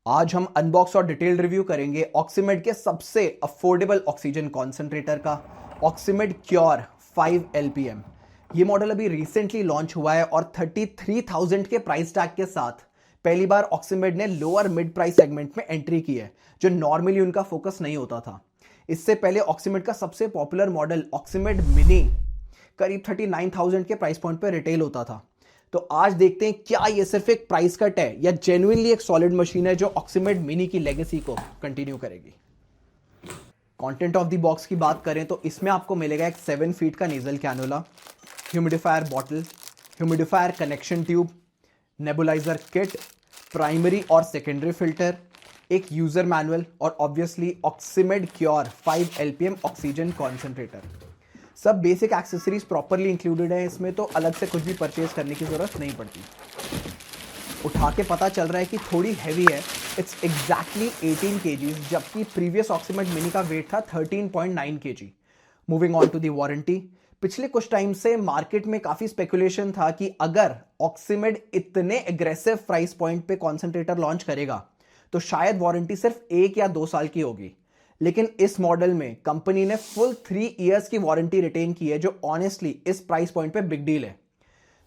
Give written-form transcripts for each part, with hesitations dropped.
आज हम अनबॉक्स और डिटेल्ड रिव्यू करेंगे ऑक्सीमेड के सबसे अफोर्डेबल ऑक्सीजन कॉन्सेंट्रेटर का ऑक्सीमेड क्योर 5 LPM। ये मॉडल अभी रिसेंटली लॉन्च हुआ है और 33,000 के प्राइस टैग के साथ पहली बार ऑक्सीमेड ने लोअर मिड प्राइस सेगमेंट में एंट्री की है, जो नॉर्मली उनका फोकस नहीं होता था। इससे पहले ऑक्सीमेड का सबसे पॉपुलर मॉडल ऑक्सीमेड मिनी करीब 39,000 के प्राइस पॉइंट पर रिटेल होता था। तो आज देखते हैं क्या ये सिर्फ एक प्राइस कट है या जेन्युइनली एक सॉलिड मशीन है जो ऑक्सीमेड मिनी की लेगेसी को कंटिन्यू करेगी। कंटेंट ऑफ द बॉक्स की बात करें तो इसमें आपको मिलेगा एक 7 फीट का nasal cannula, humidifier bottle, humidifier connection tube, nebulizer kit, primary और सेकेंडरी फिल्टर, एक यूजर मैनुअल और obviously Oxymed cure 5 LPM oxygen concentrator. सब बेसिक एक्सेसरीज प्रॉपरली इंक्लूडेड है इसमें, तो अलग से कुछ भी परचेज करने की जरूरत नहीं पड़ती। उठा के पता चल रहा है कि थोड़ी हैवी है। इट्स एग्जैक्टली 18 kg, जबकि प्रीवियस ऑक्सीमेड मिनी का वेट था 13.9 kg। Moving on to the warranty. पिछले कुछ टाइम से मार्केट में काफी स्पेकुलेशन था कि अगर ऑक्सीमेड इतने एग्रेसिव प्राइस पॉइंट पे कॉन्सेंट्रेटर लॉन्च करेगा तो शायद वारंटी सिर्फ 1 या 2 साल की होगी, लेकिन इस मॉडल में कंपनी ने फुल 3 इयर्स की वारंटी रिटेन की है, जो ऑनेस्टली इस प्राइस पॉइंट पे बिग डील है।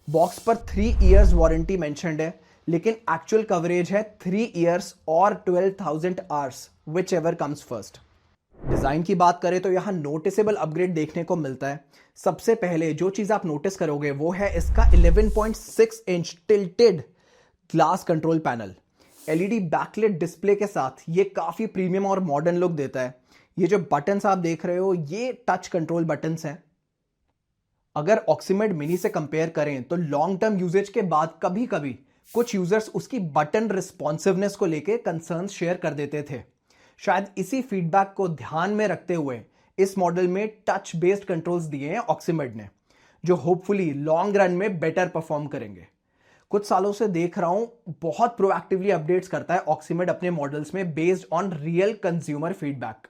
बॉक्स पर 3 इयर्स वारंटी मेंशन्ड है, लेकिन एक्चुअल कवरेज है 3 इयर्स और 12,000 hours, which ever comes first. Design की बात करें तो यहां नोटिसेबल अपग्रेड देखने को मिलता है। सबसे पहले जो चीज आप नोटिस करोगे वो है इसका 11.6 inch tilted glass control panel. LED backlit display के साथ ये काफी प्रीमियम और मॉडर्न लुक देता है। ये जो बटन्स आप देख रहे हो ये टच कंट्रोल बटन्स हैं। अगर ऑक्सीमेड मिनी से कंपेयर करें तो लॉन्ग टर्म यूजेज के बाद कभी कभी कुछ यूजर्स उसकी बटन रिस्पॉन्सिवनेस को लेके कंसर्न्स शेयर कर देते थे। शायद इसी फीडबैक को ध्यान में रखते हुए इस मॉडल में टच बेस्ड कंट्रोल्स दिए हैं ऑक्सीमेड ने, जो होपफुली लॉन्ग रन में बेटर परफॉर्म करेंगे। कुछ सालों से देख रहा हूं बहुत प्रोएक्टिवली अपडेट्स करता है ऑक्सीमेड अपने मॉडल्स में based on real consumer feedback.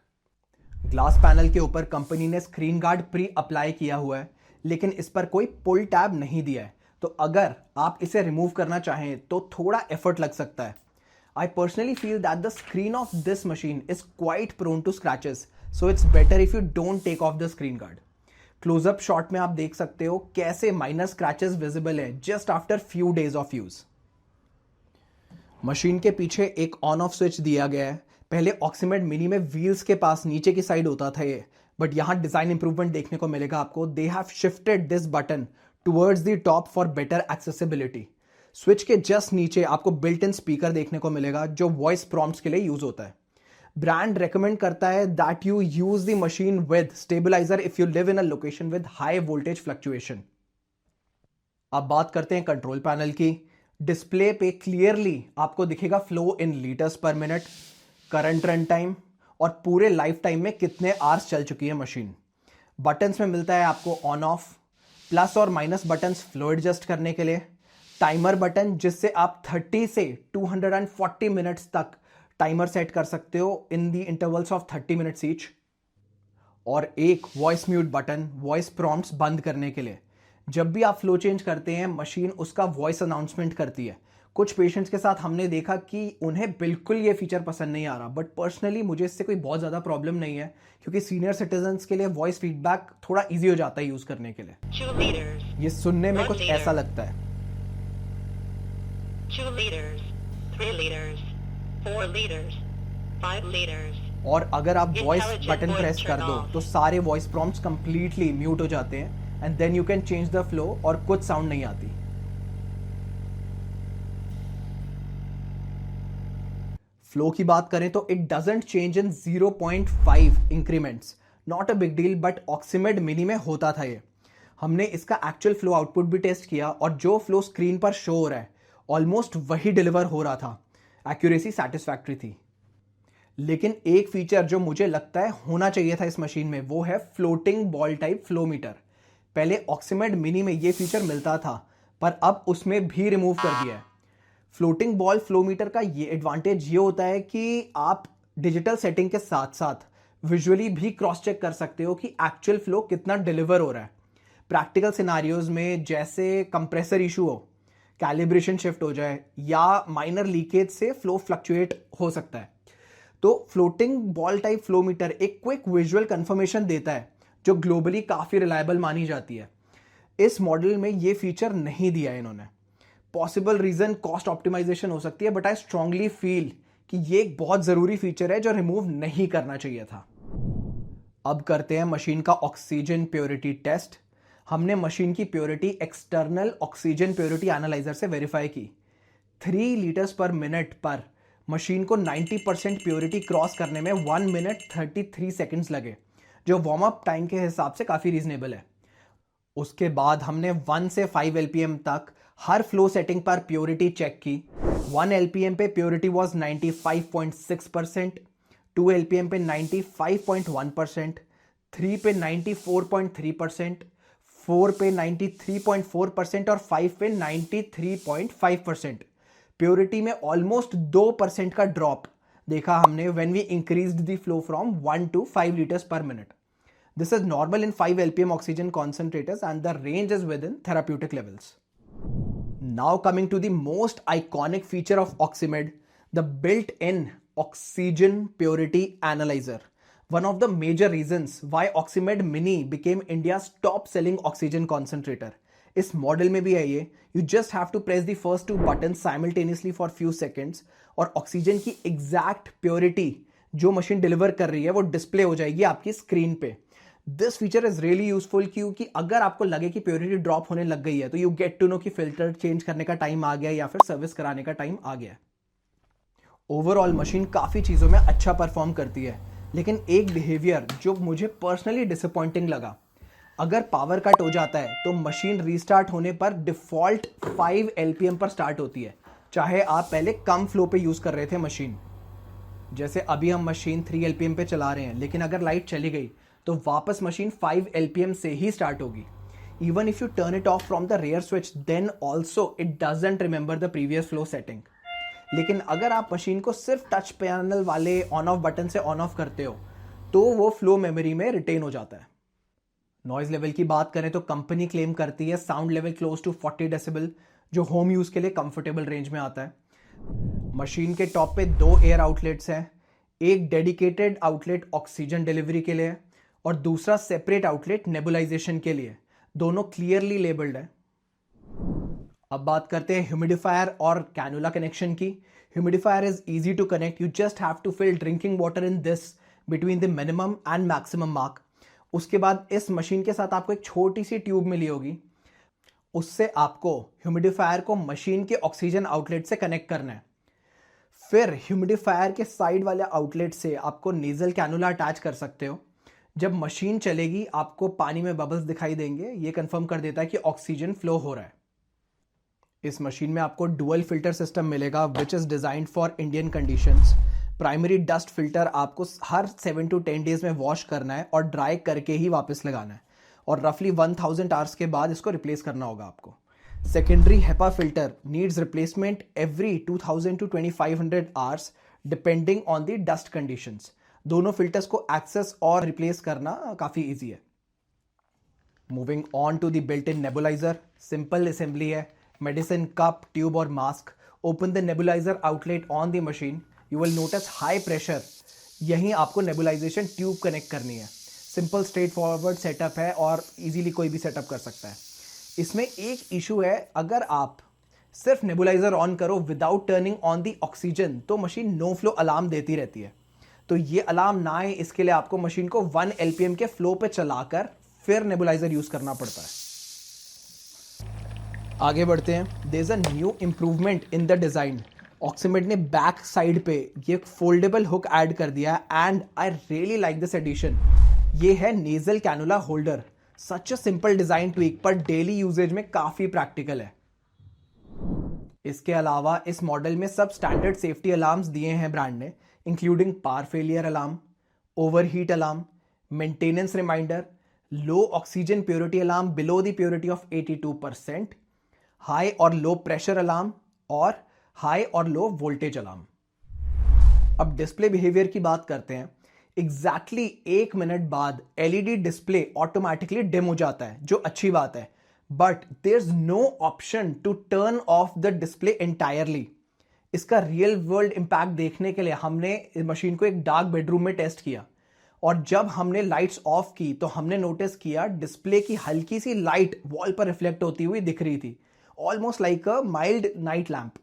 Glass panel के ऊपर कंपनी ने स्क्रीन गार्ड प्री अप्लाई किया हुआ है, लेकिन इस पर कोई पुल टैब नहीं दिया है, तो अगर आप इसे रिमूव करना चाहें तो थोड़ा एफर्ट लग सकता है। I personally feel that the screen of this machine is quite prone to scratches, so it's better if you don't take off the screen guard. Closeup shot में आप देख सकते हो कैसे माइनर स्क्रैचेस विजिबल है just after few days of use. Machine के पीछे एक ऑन ऑफ स्विच दिया गया है। पहले ऑक्सीमेड मिनी में व्हील्स के पास नीचे की साइड होता था ये, बट यहां डिजाइन इंप्रूवमेंट देखने को मिलेगा आपको। They have shifted this button towards the top for better accessibility. Switch के जस्ट नीचे आपको बिल्ट इन स्पीकर देखने को मिलेगा जो वॉइस प्रॉम्प्ट्स के लिए यूज होता है। ब्रांड रेकमेंड करता है that you use the machine with stabiliser if you live in a location with high voltage fluctuation. अब बात करते हैं कंट्रोल पैनल की। डिस्प्ले पे क्लियरली आपको दिखेगा flow in litres per minute, current run time और पूरे लाइफ टाइम में कितने आवर्स चल चुकी है मशीन। बटन्स में मिलता है आपको ऑन ऑफ, प्लस और माइनस बटन्स फ्लो एडजस्ट करने के लिए, टाइमर बटन जिससे आप 30 से 240 मिनट्स तक टाइमर सेट कर सकते हो इन दी इंटरवल्स ऑफ 30 मिनट्स ईच, और एक voice mute button voice prompts बंद करने के लिए। जब भी आप फ्लो चेंज करते हैं मशीन उसका वॉइस अनाउंसमेंट करती है। कुछ पेशेंट्स के साथ हमने देखा कि उन्हें बिल्कुल ये फीचर पसंद नहीं आ रहा, बट पर्सनली मुझे इससे कोई बहुत ज़्यादा प्रॉब्लम नहीं है, क्योंकि सीनियर सिटीजन्स के लिए वॉइस फीडबैक थोड़ा ईजी हो जाता है यूज़ करने के लिए। ये सुनने में कुछ ऐसा लगता है। 2 liters, 3 liters, 4 liters, 5 liters. और अगर आप voice Intelligent button voice press कर turn दो off. तो सारे वॉइस प्रॉम्प्ट्स कंप्लीटली म्यूट हो जाते हैं and then you can change the flow और कुछ साउंड नहीं आती। फ्लो की बात करें तो it doesn't change in 0.5 increments. Not a big deal, but Oxymed mini में होता था ये। हमने इसका एक्चुअल फ्लो आउटपुट भी टेस्ट किया और जो फ्लो स्क्रीन पर शो हो रहा है ऑलमोस्ट वही डिलीवर हो रहा था। एक्यूरेसी सैटिस्फैक्ट्री थी। लेकिन एक फीचर जो मुझे लगता है होना चाहिए था इस मशीन में वो है floating ball type flow meter. पहले ऑक्सीमेड मिनी में ये फीचर मिलता था, पर अब उसमें भी रिमूव कर दिया है। फ्लोटिंग बॉल फ्लो मीटर का ये एडवांटेज ये होता है कि आप डिजिटल सेटिंग के साथ साथ विजुअली भी क्रॉस चेक कर सकते हो कि एक्चुअल फ्लो कितना डिलीवर हो रहा है। प्रैक्टिकल सिनारियोज में जैसे कंप्रेसर इशू हो, कैलिब्रेशन शिफ्ट हो जाए या माइनर लीकेज से फ्लो फ्लक्चुएट हो सकता है। तो floating ball type flow meter एक क्विक विजुअल कंफर्मेशन देता है जो ग्लोबली काफ़ी रिलायबल मानी जाती है। इस मॉडल में ये फीचर नहीं दिया है इन्होंने। पॉसिबल रीज़न कॉस्ट ऑप्टिमाइजेशन हो सकती है, बट आई स्ट्रांगली फील कि ये एक बहुत ज़रूरी फीचर है जो रिमूव नहीं करना चाहिए था। अब करते हैं मशीन का ऑक्सीजन प्योरिटी टेस्ट। हमने मशीन की purity external oxygen purity analyser से वेरीफाई की। 3 लीटर्स पर मिनट पर मशीन को 90% प्योरिटी क्रॉस करने में 1 मिनट 33 सेकंड्स लगे, जो वार्म अप टाइम के हिसाब से काफ़ी रीजनेबल है। उसके बाद हमने 1 से 5 LPM तक हर फ्लो सेटिंग पर प्योरिटी चेक की। 1 LPM पे प्योरिटी वॉज 95.6%, 2 LPM पे 95.1%, 3 पे 94.3%, 4 पे 93.4% और 5 पे 93.5%। प्योरिटी में ऑलमोस्ट 2% का ड्रॉप देखा हमने when we increased the flow from 1 to 5 liters per minute. This is normal in 5 LPM oxygen concentrators and the range is within therapeutic levels. Now coming to the most iconic feature of Oximed, the built-in oxygen purity analyzer. One of the major reasons why Oximed Mini became India's top-selling oxygen concentrator. इस model में भी है ये, you just have to press the first 2 buttons simultaneously for few seconds और oxygen की exact purity जो machine deliver कर रही है वो डिस्प्ले हो जाएगी आपकी स्क्रीन पे। This feature is really useful क्योंकि अगर आपको लगे कि प्योरिटी ड्रॉप होने लग गई है तो यू गेट टू नो कि फिल्टर चेंज करने का टाइम आ गया या फिर सर्विस कराने का टाइम आ गया। ओवरऑल मशीन काफ़ी चीज़ों में अच्छा परफॉर्म करती है, लेकिन एक बिहेवियर जो मुझे पर्सनली डिसअपॉइंटिंग लगा, अगर पावर कट हो जाता है तो मशीन रीस्टार्ट होने पर डिफ़ॉल्ट 5 LPM पर स्टार्ट होती है, चाहे आप पहले कम फ्लो पे यूज़ कर रहे थे मशीन। जैसे अभी हम मशीन 3 LPM पे चला रहे हैं, लेकिन अगर लाइट चली गई तो वापस मशीन 5 LPM से ही स्टार्ट होगी। Even if you turn it off from the rear switch then also it doesn't remember the previous flow setting. लेकिन अगर आप मशीन को सिर्फ टच पैनल वाले ऑन ऑफ बटन से ऑन ऑफ करते हो तो वो फ्लो मेमोरी में रिटेन हो जाता है। नॉइज लेवल की बात करें तो कंपनी क्लेम करती है sound level close to 40 decibel, जो होम यूज़ के लिए कंफर्टेबल रेंज में आता है। मशीन के टॉप पे 2 एयर आउटलेट्स हैं, एक डेडिकेटेड आउटलेट ऑक्सीजन डिलीवरी के लिए और दूसरा सेपरेट आउटलेट नेबुलाइजेशन के लिए। दोनों क्लियरली लेबल्ड है। अब बात करते हैं ह्यूमिडिफायर और कैनुला कनेक्शन की। Humidifier is easy to connect, you just have to fill drinking water in this between the minimum and maximum mark. उसके बाद इस मशीन के साथ आपको एक छोटी सी ट्यूब मिली होगी, उससे आपको ह्यूमिडिफायर को मशीन के ऑक्सीजन आउटलेट से कनेक्ट करना है। फिर ह्यूमिडिफायर के साइड वाले आउटलेट से आपको नेजल कैनुला अटैच कर सकते हो। जब मशीन चलेगी आपको पानी में बबल्स दिखाई देंगे, ये कंफर्म कर देता है कि ऑक्सीजन फ्लो हो रहा है। इस मशीन में आपको डुअल फिल्टर सिस्टम मिलेगा which is designed for Indian conditions. Primary dust filter आपको हर 7 to 10 डेज में वॉश करना है और ड्राई करके ही वापस लगाना है, और रफली 1000 आवर्स के बाद इसको रिप्लेस करना होगा आपको। Secondary HEPA filter needs replacement every 2000 to 2500 hours depending on the dust conditions. दोनों फिल्टर्स को एक्सेस और रिप्लेस करना काफ़ी ईजी है। Moving on to the built in nebuliser, simple assembly है, मेडिसिन कप, ट्यूब और mask. Open the nebuliser outlet on the machine, you will notice high pressure. यहीं आपको नेबुलाइजेशन ट्यूब कनेक्ट करनी है। सिंपल स्ट्रेट फॉरवर्ड सेटअप है और easily कोई भी सेटअप कर सकता है। इसमें एक इशू है, अगर आप सिर्फ नेबुलाइजर ऑन करो without turning on the oxygen तो मशीन नो फ्लो अलार्म देती रहती है। तो ये अलार्म ना आए इसके लिए आपको मशीन को 1 LPM के फ्लो पे चलाकर फिर नेबुलाइजर यूज करना पड़ता है। आगे बढ़ते हैं। There is a new improvement in the design. Oxymed ने बैक साइड पे ये फोल्डेबल हुक ऐड कर दिया and I really like this addition. ये है nasal cannula holder. Such a simple design tweak पर डेली यूजेज में काफी प्रैक्टिकल है। इसके अलावा इस मॉडल में सब स्टैंडर्ड सेफ्टी अलार्म्स दिए हैं ब्रांड ने, including power failure alarm, overheat alarm, maintenance reminder, low oxygen purity alarm below the purity of 82%, high और लो प्रेशर अलार्म और हाई और लो वोल्टेज अलार्म। अब डिस्प्ले बिहेवियर की बात करते हैं। एग्जैक्टली 1 मिनट बाद LED डिस्प्ले ऑटोमेटिकली डिम हो जाता है, जो अच्छी बात है, but there is no option to turn off the display entirely. इसका रियल वर्ल्ड इंपैक्ट देखने के लिए हमने इस मशीन को एक डार्क बेडरूम में टेस्ट किया, और जब हमने लाइट्स ऑफ की तो हमने नोटिस किया डिस्प्ले की हल्की सी लाइट वॉल पर रिफ्लेक्ट होती हुई दिख रही थी, almost like a mild night lamp.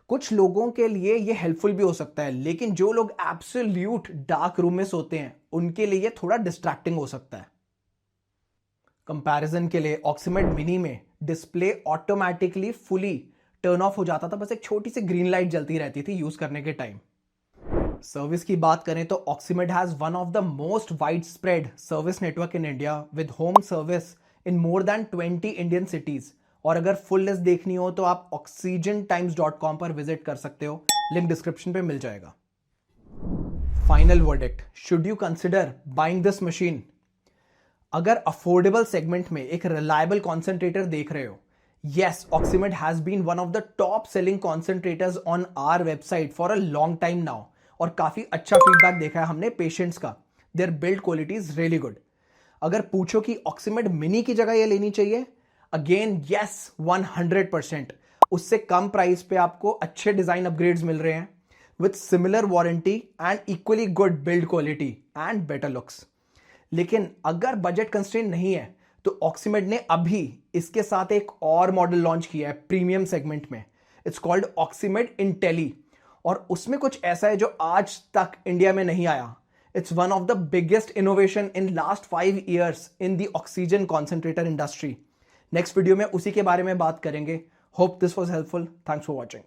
कुछ लोगों के लिए ये हेल्पफुल भी हो सकता है, लेकिन जो लोग एब्सोल्यूट डार्क रूम में सोते हैं उनके लिए ये थोड़ा डिस्ट्रैक्टिंग हो सकता है। कंपैरिजन के लिए ऑक्सीमेड मिनी में display automatically fully turn off हो जाता था, बस एक छोटी सी ग्रीन लाइट जलती रहती थी यूज करने के टाइम। सर्विस की बात करें तो Oxymed has one of the most wide spread service network in India with home service in more than 20 Indian cities. और अगर फुल लिस्ट देखनी हो तो आप oxygentimes.com पर विजिट कर सकते हो, लिंक डिस्क्रिप्शन पे मिल जाएगा। Final verdict, should you consider buying this machine? अगर अफोर्डेबल सेगमेंट में एक रिलायबल कॉन्सेंट्रेटर देख रहे हो, yes, Oximed has been one of the top selling concentrators on our website for a long time now, और काफी अच्छा फीडबैक देखा है हमने पेशेंट्स का। Their build quality is really good. अगर पूछो कि ऑक्सीमेड मिनी की जगह ये लेनी चाहिए, अगेन यस 100%। उससे कम प्राइस पे आपको अच्छे डिजाइन अपग्रेड्स मिल रहे हैं with similar warranty and equally good build quality and better looks. लेकिन अगर बजट कंस्ट्रेंट नहीं है तो ऑक्सीमेड ने अभी इसके साथ एक और मॉडल लॉन्च किया है प्रीमियम सेगमेंट में। इट्स कॉल्ड ऑक्सीमेड इंटेली, और उसमें कुछ ऐसा है जो आज तक इंडिया में नहीं आया। It's one of the biggest innovation in last 5 years in the oxygen concentrator industry. Next video में उसी के बारे में बात करेंगे। Hope this was helpful. Thanks for watching.